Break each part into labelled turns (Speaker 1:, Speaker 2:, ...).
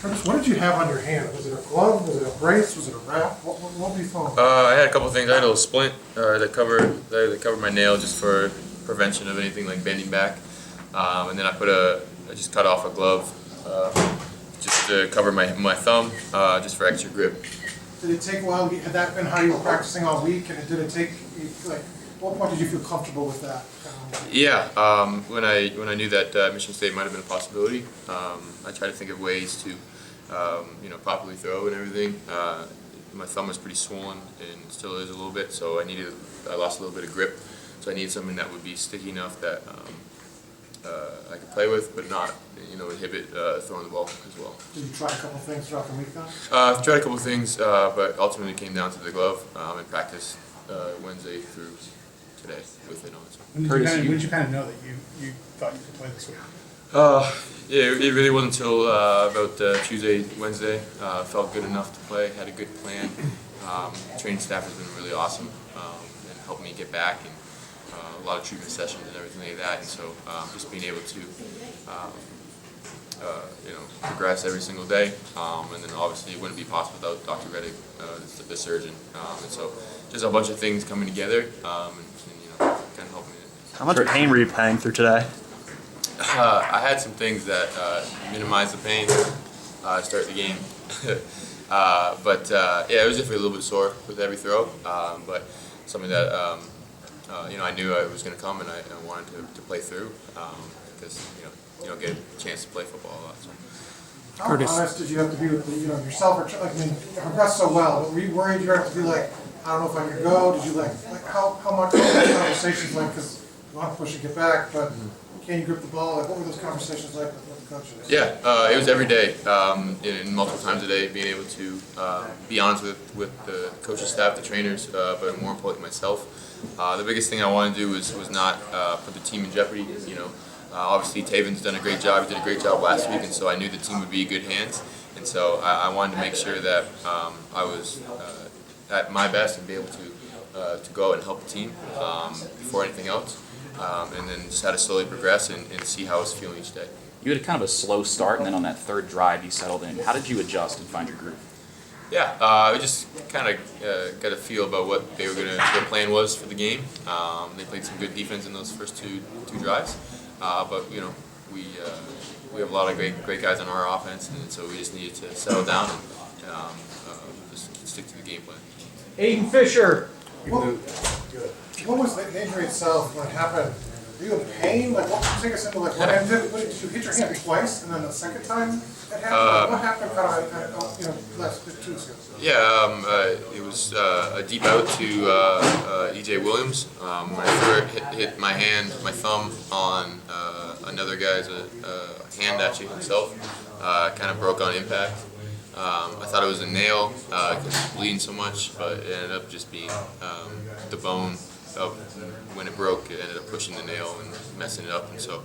Speaker 1: Curtis, what did you have on your hand? Was it a glove? Was it a brace? Was it a wrap? What were you throwing?
Speaker 2: I had a couple of things. I had a little splint that covered my nail just for prevention of anything like bending back, and then I just cut off a glove just to cover my thumb, just for extra grip.
Speaker 1: Did it take a while? Had that been how you were practicing all week? And did it take, like, what point did you feel comfortable with that?
Speaker 2: Yeah, when I knew that Michigan State might have been a possibility, I tried to think of ways to properly throw and everything. My thumb was pretty swollen and still is a little bit, so I lost a little bit of grip. So I needed something that would be sticky enough that I could play with, but not inhibit throwing the ball as well.
Speaker 1: Did you try a couple things throughout the week, though?
Speaker 2: Tried a couple things, but ultimately came down to the glove and practice Wednesday through today with it on.
Speaker 1: When did you kind of know that you thought you could play this week?
Speaker 2: Yeah, it really wasn't until about Tuesday, Wednesday. Felt good enough to play, had a good plan. Training staff has been really awesome and helped me get back, and a lot of treatment sessions and everything like that. And so just being able to progress every sinof day, and then obviously it wouldn't be possible without Dr. Reddick, the surgeon. And so just a bunch of things coming together and kind of helping me.
Speaker 3: How much pain were you playing through today?
Speaker 2: I had some things that minimized the pain to start the game. But yeah, it was definitely a little bit sore with every throw, but something that I knew I was going to come, and I wanted to play through because you don't get a chance to play football a lot. So.
Speaker 1: How honest did you have to be with yourself? You progressed so well, but were you worried you're going to have to be like, I don't know if I can go? Did you like how much were those conversations like? Because you want to push and get back, but can you grip the ball? Like, what were those conversations like with the coaches?
Speaker 2: Yeah, it was every day, and multiple times a day, being able to be honest with the coaching staff, the trainers, but more importantly myself. The biggest thing I wanted to do was not put the team in jeopardy. Obviously Taven's done a great job. He did a great job last week, and so I knew the team would be in good hands. And so I wanted to make sure that I was at my best and be able to go and help the team before anything else. And then just had to slowly progress and see how I was feeling each day.
Speaker 4: You had kind of a slow start, and then on that third drive you settled in. How did you adjust and find your groove?
Speaker 2: Yeah, I just kind of got a feel about what their plan was for the game. They played some good defense in those first two drives, but we have a lot of great guys on our offense, and so we just needed to settle down and just stick to the game plan.
Speaker 5: Aiden Fisher.
Speaker 1: What was the injury itself when it happened? Were you in pain? Like, take us into like what happened? Did you hit your hand twice, and then the second time it happened? What happened? Last 2 weeks ago.
Speaker 2: Yeah, it was a deep out to E.J. Williams. When I threw it, hit my thumb on another guy's hand, actually himself. Kind of broke on impact. I thought it was a nail because it was bleeding so much, but it ended up just being the bone. When it broke, it ended up pushing the nail and messing it up, and so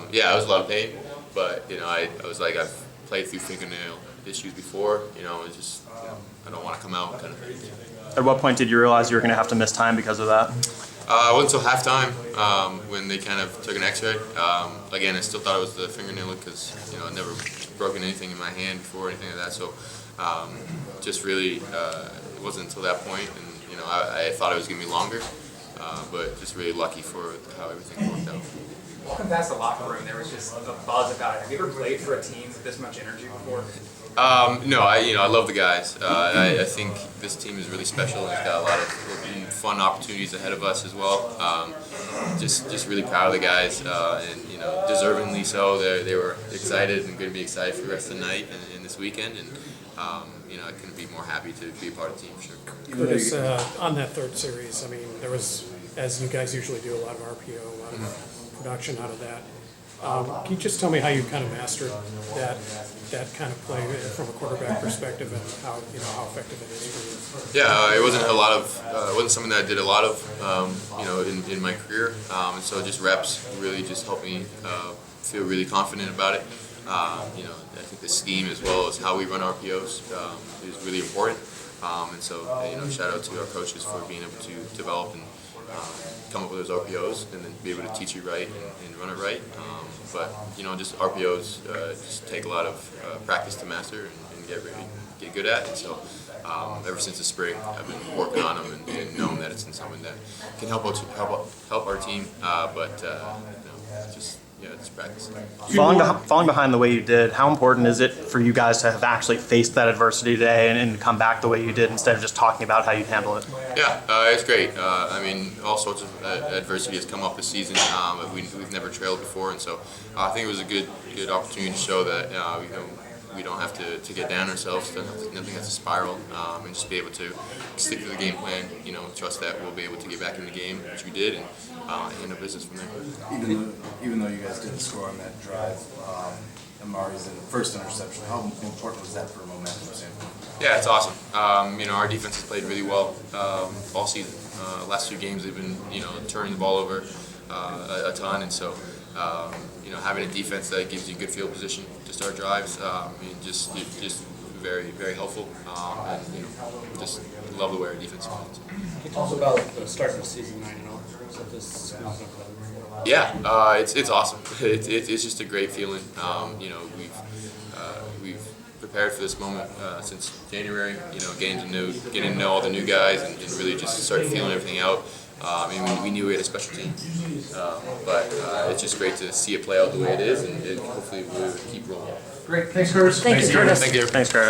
Speaker 2: yeah, it was a lot of pain. But I was like, I've played through fingernail issues before. It's just I don't want to come out kind of thing.
Speaker 3: At what point did you realize you were going to have to miss time because of that?
Speaker 2: It wasn't until halftime when they kind of took an X-ray. Again, I still thought it was the fingernail because I'd never broken anything in my hand before or anything like that. So just really, it wasn't until that point, and I thought it was going to be longer, but just really lucky for how everything worked out.
Speaker 5: Walking past the locker room, there was just a buzz about it. Have you ever played for a team with this much energy before?
Speaker 2: No, I love the guys. I think this team is really special. It's got a lot of fun opportunities ahead of us as well. Just really proud of the guys, and deservingly so. They were excited and going to be excited for the rest of the night and this weekend, and I couldn't be more happy to be a part of the team for sure.
Speaker 6: Curtis, on that third series, there was, as you guys usually do, a lot of RPO, a lot of production out of that. Can you just tell me how you kind of mastered that kind of play from a quarterback perspective, and how effective it is for you?
Speaker 2: Yeah, it wasn't it wasn't something that I did a lot of in my career, and so just reps really just helped me feel really confident about it. I think the scheme as well as how we run RPOs is really important, and so shout out to our coaches for being able to develop and come up with those RPOs and then be able to teach it right and run it right. But just RPOs just take a lot of practice to master and get good at. And so ever since the spring, I've been working on them and known that it's something that can help our team. Just practice.
Speaker 3: Falling behind the way you did, how important is it for you guys to have actually faced that adversity today and come back the way you did instead of just talking about how you'd handle it?
Speaker 2: Yeah, it's great. All sorts of adversity has come up this season. We've never trailed before, and so I think it was a good opportunity to show that we don't have to get down ourselves. Nothing has to spiral, and just be able to stick to the game plan. Trust that we'll be able to get back in the game, which we did, and handle business from there.
Speaker 7: Even though you guys didn't score on that drive, Amari's first interception, how important was that for a momentum standpoint?
Speaker 2: Yeah, it's awesome. Our defense has played really well all season. Last 2 games they've been turning the ball over a ton, and so having a defense that gives you good field position to start drives, just very, very helpful. And just love the way our defense plays.
Speaker 8: Can you tell us about the start of the season 9-0? So this
Speaker 2: Yeah, it's awesome. It's just a great feeling. We've prepared for this moment since January. Getting to know all the new guys and really just start feeling everything out. We knew we had a special team, but it's just great to see it play out the way it is, and hopefully we'll keep rolling.
Speaker 1: Great, thanks, Curtis.
Speaker 9: Thank you, Curtis.
Speaker 2: Thank you.
Speaker 3: Thanks, Curtis.